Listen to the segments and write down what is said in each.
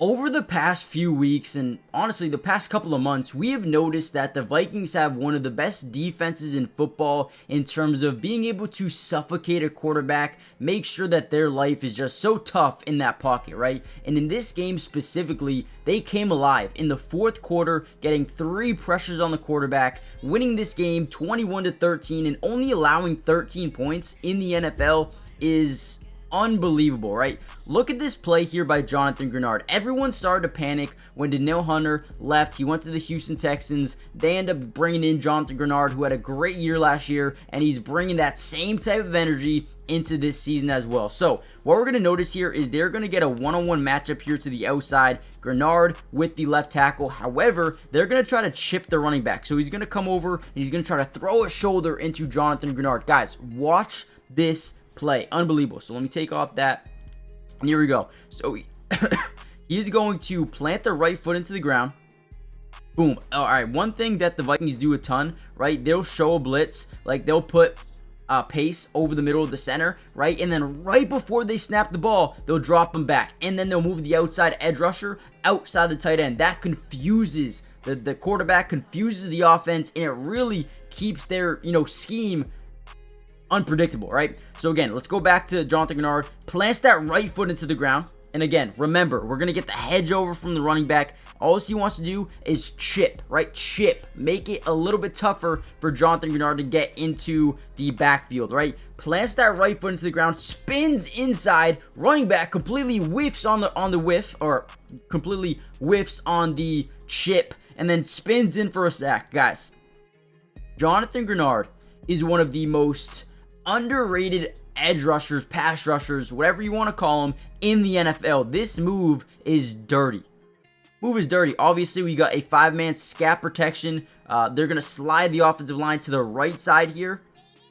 Over the past few weeks, and honestly the past couple of months, we have noticed that the Vikings have one of the best defenses in football in terms of being able to suffocate a quarterback, make sure that their life is just so tough in that pocket, right? And in this game specifically, they came alive in the fourth quarter, getting 3 pressures on the quarterback, winning this game 21-13, and only allowing 13 points in the NFL is unbelievable, right? Look at this play here by Jonathan Grenard. Everyone started to panic when Danielle Hunter left. He went to the Houston Texans. They end up bringing in Jonathan Grenard, who had a great year last year, and he's bringing that same type of energy into this season as well. So what we're going to notice here is they're going to get a one-on-one matchup here to the outside. Grenard with the left tackle. However, they're going to try to chip the running back. So he's going to come over and he's going to try to throw a shoulder into Jonathan Grenard. Guys, watch this play. Unbelievable. So let me take off that. And here we go. So he's going to plant the right foot into the ground. Boom. All right. One thing that the Vikings do a ton, right? They'll show a blitz. Like they'll put pace over the middle of the center, right? And then right before they snap the ball, they'll drop him back. And then they'll move the outside edge rusher outside the tight end. That confuses the quarterback, confuses the offense, and it really keeps their, scheme unpredictable, right? So again, let's go back to Jonathan Grenard. Plants that right foot into the ground. And again, remember, we're going to get the hedge over from the running back. All he wants to do is chip, right? Chip. Make it a little bit tougher for Jonathan Grenard to get into the backfield, right? Plants that right foot into the ground, spins inside, running back completely whiffs on the whiff, or completely whiffs on the chip, and then spins in for a sack. Guys, Jonathan Grenard is one of the most underrated edge rushers, pass rushers, whatever you want to call them, in the NFL. This move is dirty. Obviously, we got a 5-man scat protection. They're going to slide the offensive line to the right side here.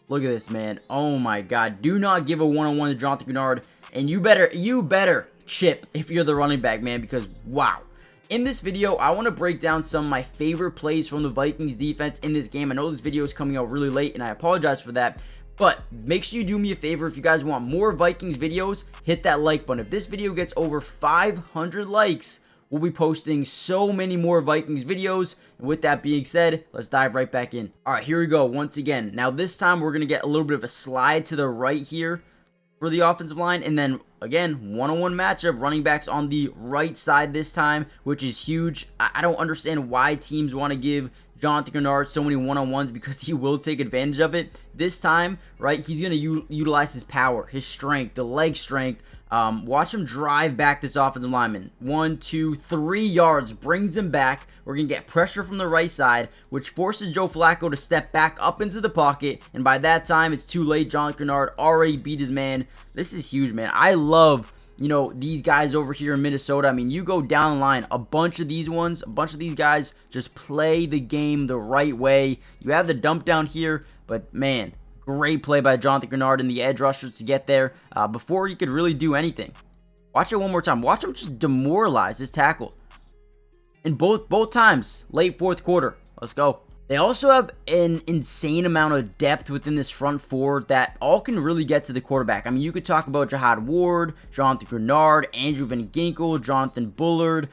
Look at this, man. Oh my God. Do not give a one-on-one to Jonathan Grenard. And you better chip if you're the running back, man, because wow. In this video, I want to break down some of my favorite plays from the Vikings defense in this game. I know this video is coming out really late, and I apologize for that. But make sure you do me a favor. If you guys want more Vikings videos, hit that like button. If this video gets over 500 likes, we'll be posting so many more Vikings videos. And with that being said, let's dive right back in. All right, here we go once again. Now this time we're going to get a little bit of a slide to the right here for the offensive line. And then again, one-on-one matchup, running backs on the right side this time, which is huge. I don't understand why teams want to give Jonathan Grenard so many one-on-ones, because he will take advantage of it. This time, right, he's going to utilize his power, his strength, the leg strength. Watch him drive back this offensive lineman. 1, 2, 3 yards, brings him back. We're going to get pressure from the right side, which forces Joe Flacco to step back up into the pocket. And by that time, it's too late. Jonathan Grenard already beat his man. This is huge, man. I love, these guys over here in Minnesota. I mean, you go down the line, a bunch of these guys just play the game the right way. You have the dump down here, but man, great play by Jonathan Grenard and the edge rushers to get there before he could really do anything. Watch it one more time. Watch him just demoralize his tackle. And both times, late fourth quarter. Let's go. They also have an insane amount of depth within this front four that all can really get to the quarterback. I mean, you could talk about Jihad Ward, Jonathan Grenard, Andrew Van Ginkel, Jonathan Bullard,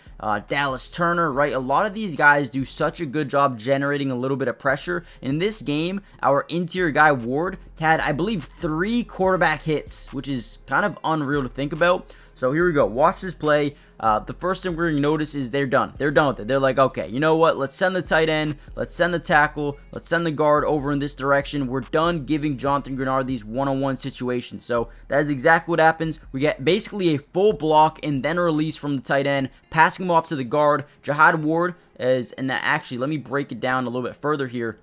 Dallas Turner, right? A lot of these guys do such a good job generating a little bit of pressure. In this game, our interior guy, Ward, had, I believe, 3 quarterback hits, which is kind of unreal to think about. So here we go. Watch this play. The first thing we're going to notice is they're done. They're done with it. They're like, okay, you know what? Let's send the tight end. Let's send the tackle. Let's send the guard over in this direction. We're done giving Jonathan Grenard these one-on-one situations. So that is exactly what happens. We get basically a full block and then a release from the tight end, passing him off to the guard. Jihad Ward is, and actually, let me break it down a little bit further here.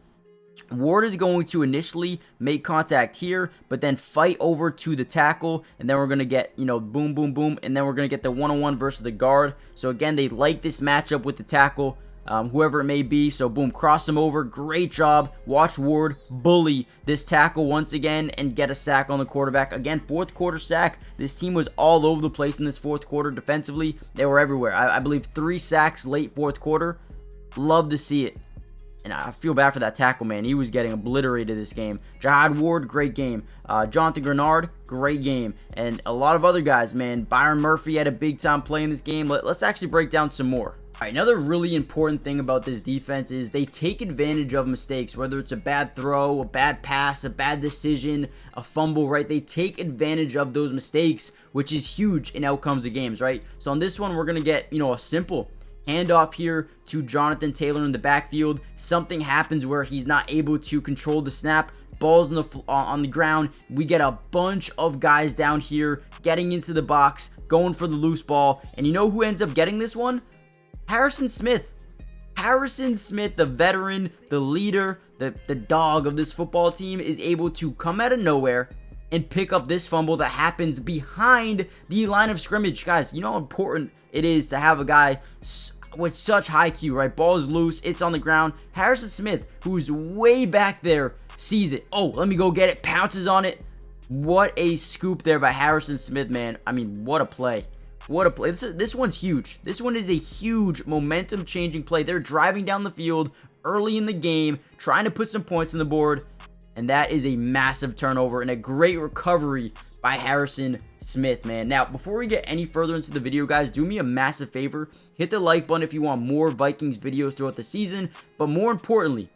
Ward is going to initially make contact here, but then fight over to the tackle, and then we're going to get, boom, boom, boom, and then we're going to get the one-on-one versus the guard. So again, they like this matchup with the tackle, whoever it may be. So boom, cross him over. Great job. Watch Ward bully this tackle once again and get a sack on the quarterback. Again, fourth quarter sack. This team was all over the place in this fourth quarter defensively. They were everywhere. I believe 3 sacks late fourth quarter. Love to see it. And I feel bad for that tackle, man. He was getting obliterated this game. Jihad Ward, great game. Jonathan Grenard, great game. And a lot of other guys, man. Byron Murphy had a big-time play in this game. Let's actually break down some more. All right, another really important thing about this defense is they take advantage of mistakes, whether it's a bad throw, a bad pass, a bad decision, a fumble, right? They take advantage of those mistakes, which is huge in outcomes of games, right? So on this one, we're going to get, a simple handoff here to Jonathan Taylor in the backfield. Something happens where he's not able to control the snap. Balls on the ground. We get a bunch of guys down here getting into the box, going for the loose ball. And you know who ends up getting this one? Harrison Smith. Harrison Smith, the veteran, the leader, the dog of this football team, is able to come out of nowhere and pick up this fumble that happens behind the line of scrimmage. Guys, you know how important it is to have a guy with such high Q, right? Ball is loose, it's on the ground. Harrison Smith, who's way back there, sees it. Oh, let me go get it, pounces on it. What a scoop there by Harrison Smith, man. I mean, what a play. What a play. This one's huge. This one is a huge momentum-changing play. They're driving down the field early in the game, trying to put some points on the board, and that is a massive turnover and a great recovery by Harrison Smith, man. Now, before we get any further into the video, guys, do me a massive favor. Hit the like button if you want more Vikings videos throughout the season, but more importantly,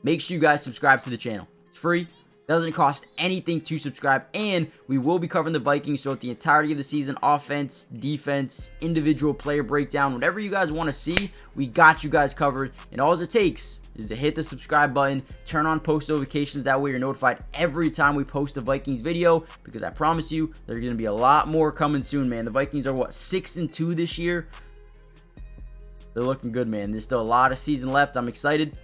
make sure you guys subscribe to the channel. It's free. Doesn't cost anything to subscribe, and we will be covering the Vikings throughout the entirety of the season. Offense, defense, individual player breakdown, whatever you guys want to see, we got you guys covered. And all it takes is to hit the subscribe button, turn on post notifications. That way you're notified every time we post a Vikings video, because I promise you there's going to be a lot more coming soon, man. The Vikings are, what, 6-2 this year? They're looking good, man. There's still a lot of season left. I'm excited.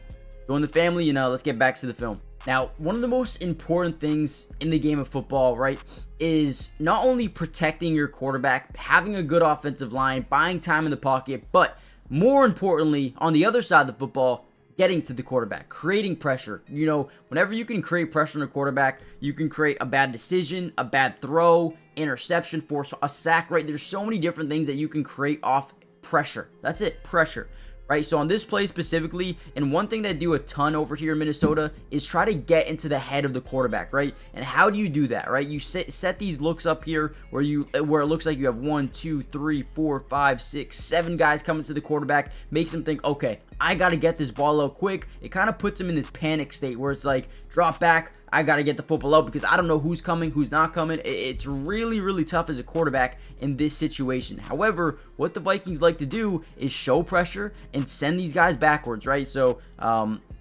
Join the family, and let's get back to the film. Now, one of the most important things in the game of football, right, is not only protecting your quarterback, having a good offensive line, buying time in the pocket, but more importantly, on the other side of the football, getting to the quarterback, creating pressure. Whenever you can create pressure on a quarterback, you can create a bad decision, a bad throw, interception, force a sack, right? There's so many different things that you can create off pressure. That's it, pressure. Right, so on this play specifically, and one thing they do a ton over here in Minnesota is try to get into the head of the quarterback, right? And how do you do that, right? You set these looks up here where it looks like you have 1, 2, 3, 4, 5, 6, 7 guys coming to the quarterback, makes them think, okay, I got to get this ball out quick. It kind of puts them in this panic state where it's like, drop back, I got to get the football out because I don't know who's coming, who's not coming. It's really, really tough as a quarterback in this situation. However, what the Vikings like to do is show pressure and send these guys backwards, right? So,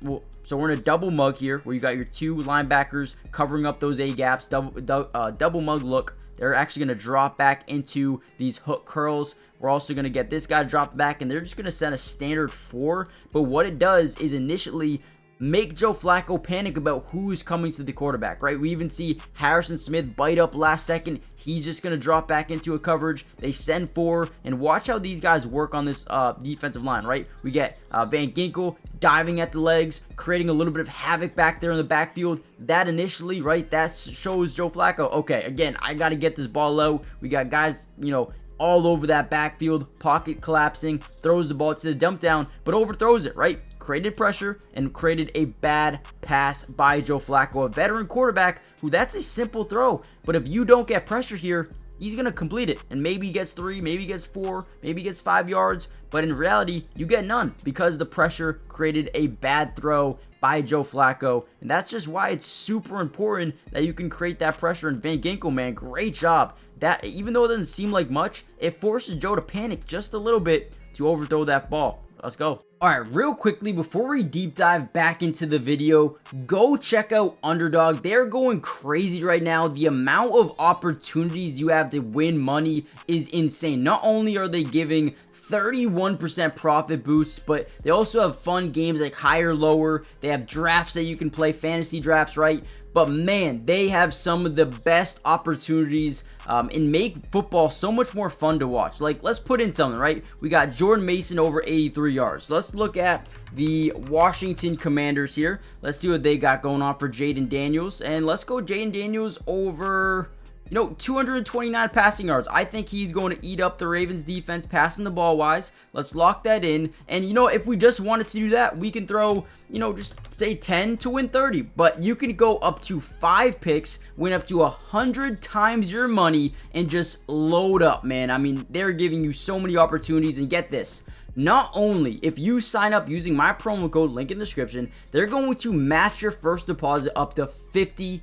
we're in a double mug here where you got your 2 linebackers covering up those A gaps, double mug look. They're actually going to drop back into these hook curls. We're also going to get this guy dropped back, and they're just going to send a standard 4. But what it does is initially make Joe Flacco panic about who's coming to the quarterback, right? We even see Harrison Smith bite up last second. He's just going to drop back into a coverage. They send 4, and watch how these guys work on this defensive line, right? We get Van Ginkel diving at the legs, creating a little bit of havoc back there in the backfield. That initially, right, that shows Joe Flacco, okay, again, I got to get this ball out. We got guys, all over that backfield, pocket collapsing, throws the ball to the dump down, but overthrows it, right? Created pressure and created a bad pass by Joe Flacco, a veteran quarterback who that's a simple throw. But if you don't get pressure here, he's going to complete it. And maybe he gets 3, maybe he gets 4, maybe he gets 5 yards. But in reality, you get none because the pressure created a bad throw by Joe Flacco. And that's just why it's super important that you can create that pressure. And Van Ginkel, man, great job. That, even though it doesn't seem like much, it forces Joe to panic just a little bit to overthrow that ball. Let's go. All right, real quickly, before we deep dive back into the video, go check out Underdog. They're going crazy right now. The amount of opportunities you have to win money is insane. Not only are they giving 31% profit boosts, but they also have fun games like higher, lower. They have drafts that you can play, fantasy drafts, right? But man, they have some of the best opportunities and make football so much more fun to watch. Like, let's put in something, right? We got Jordan Mason over 83 yards. So let's look at the Washington Commanders here. Let's see what they got going on for Jaden Daniels. And let's go Jaden Daniels over 229 passing yards. I think he's going to eat up the Ravens defense passing the ball wise. Let's lock that in. And if we just wanted to do that, we can throw, just say 10 to win 30. But you can go up to 5 picks, win up to 100 times your money, and just load up, man. I mean, they're giving you so many opportunities. And get this. Not only if you sign up using my promo code, link in the description, they're going to match your first deposit up to 50%.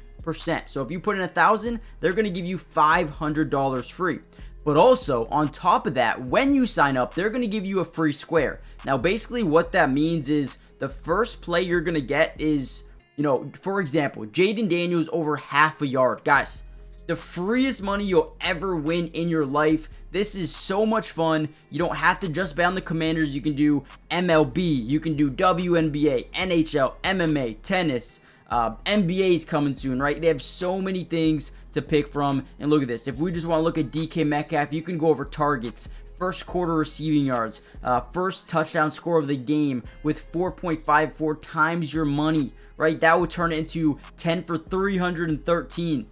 So if you put in 1,000, they're going to give you $500 free. But also, on top of that, when you sign up, they're going to give you a free square. Now, basically what that means is the first play you're going to get is, for example, Jaden Daniels over half a yard. Guys, the freest money you'll ever win in your life. This is so much fun. You don't have to just bet on the Commanders. You can do MLB, you can do WNBA, NHL, MMA, tennis, NBA is coming soon, right? They have so many things to pick from. And look at this. If we just want to look at DK Metcalf, you can go over targets, first quarter receiving yards, first touchdown score of the game with 4.54 times your money, right? That would turn it into 10 for 313.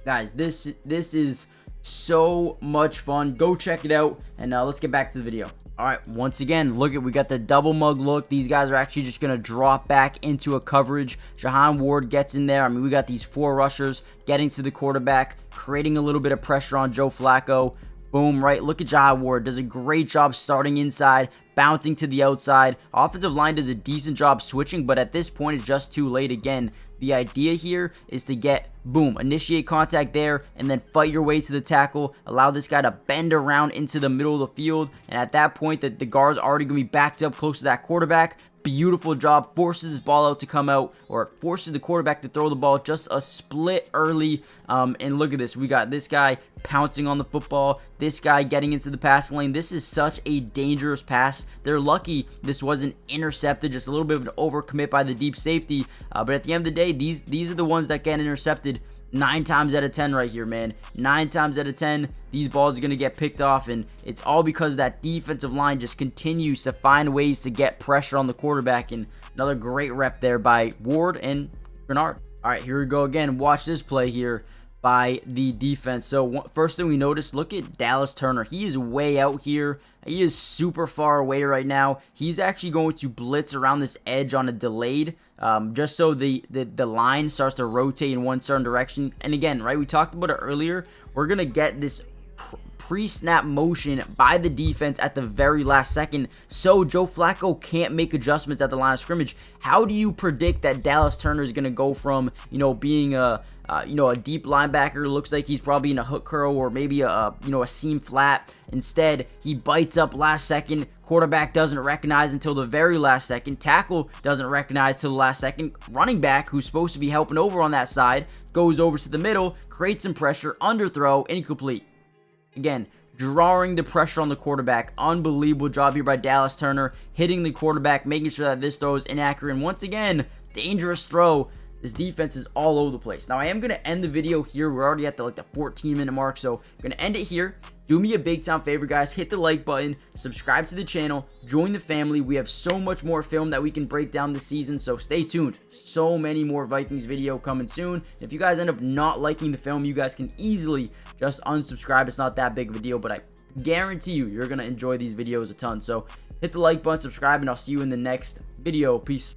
Guys, this is so much fun. Go check it out, and let's get back to the video. All right, once again, we got the double mug look. These guys are actually just going to drop back into a coverage. Jahan Ward gets in there. I mean, we got these 4 rushers getting to the quarterback, creating a little bit of pressure on Joe Flacco. Boom, right? Look at Jahan Ward. Does a great job starting inside, bouncing to the outside. Offensive line does a decent job switching, but at this point, it's just too late again. The idea here is to get, boom, initiate contact there, and then fight your way to the tackle. Allow this guy to bend around into the middle of the field, and at that point, the guard's already going to be backed up close to that quarterback. Beautiful job, forces this ball out to come out, or forces the quarterback to throw the ball just a split early. And look at this, we got this guy pouncing on the football, this guy getting into the passing lane. This is such a dangerous pass. They're lucky this wasn't intercepted, just a little bit of an overcommit by the deep safety. But at the end of the day, these are the ones that get intercepted 9 times out of 10 right here, man. 9 times out of 10, these balls are going to get picked off, and it's all because that defensive line just continues to find ways to get pressure on the quarterback. And another great rep there by Ward and Bernard. All right, here we go again. Watch this play here by the defense. So first thing we notice, look at Dallas Turner. He is way out here. He is super far away right now. He's actually going to blitz around this edge on a delayed, just so the line starts to rotate in one certain direction. And again, right, we talked about it earlier. We're going to get this pre-snap motion by the defense at the very last second, so Joe Flacco can't make adjustments at the line of scrimmage. How do you predict that Dallas Turner is going to go from, being a deep linebacker, looks like he's probably in a hook curl or maybe a seam flat. Instead, he bites up last second. Quarterback doesn't recognize until the very last second. Tackle doesn't recognize till the last second. Running back, who's supposed to be helping over on that side, goes over to the middle, creates some pressure, underthrow, incomplete. Again, drawing the pressure on the quarterback. Unbelievable job here by Dallas Turner, hitting the quarterback, making sure that this throw is inaccurate. And once again, dangerous throw. This defense is all over the place. Now, I am going to end the video here. We're already at the 14-minute mark, so I'm going to end it here. Do me a big time favor, guys. Hit the like button, subscribe to the channel, join the family. We have so much more film that we can break down this season, so stay tuned. So many more Vikings video coming soon. If you guys end up not liking the film, you guys can easily just unsubscribe. It's not that big of a deal, but I guarantee you're going to enjoy these videos a ton. So hit the like button, subscribe, and I'll see you in the next video. Peace.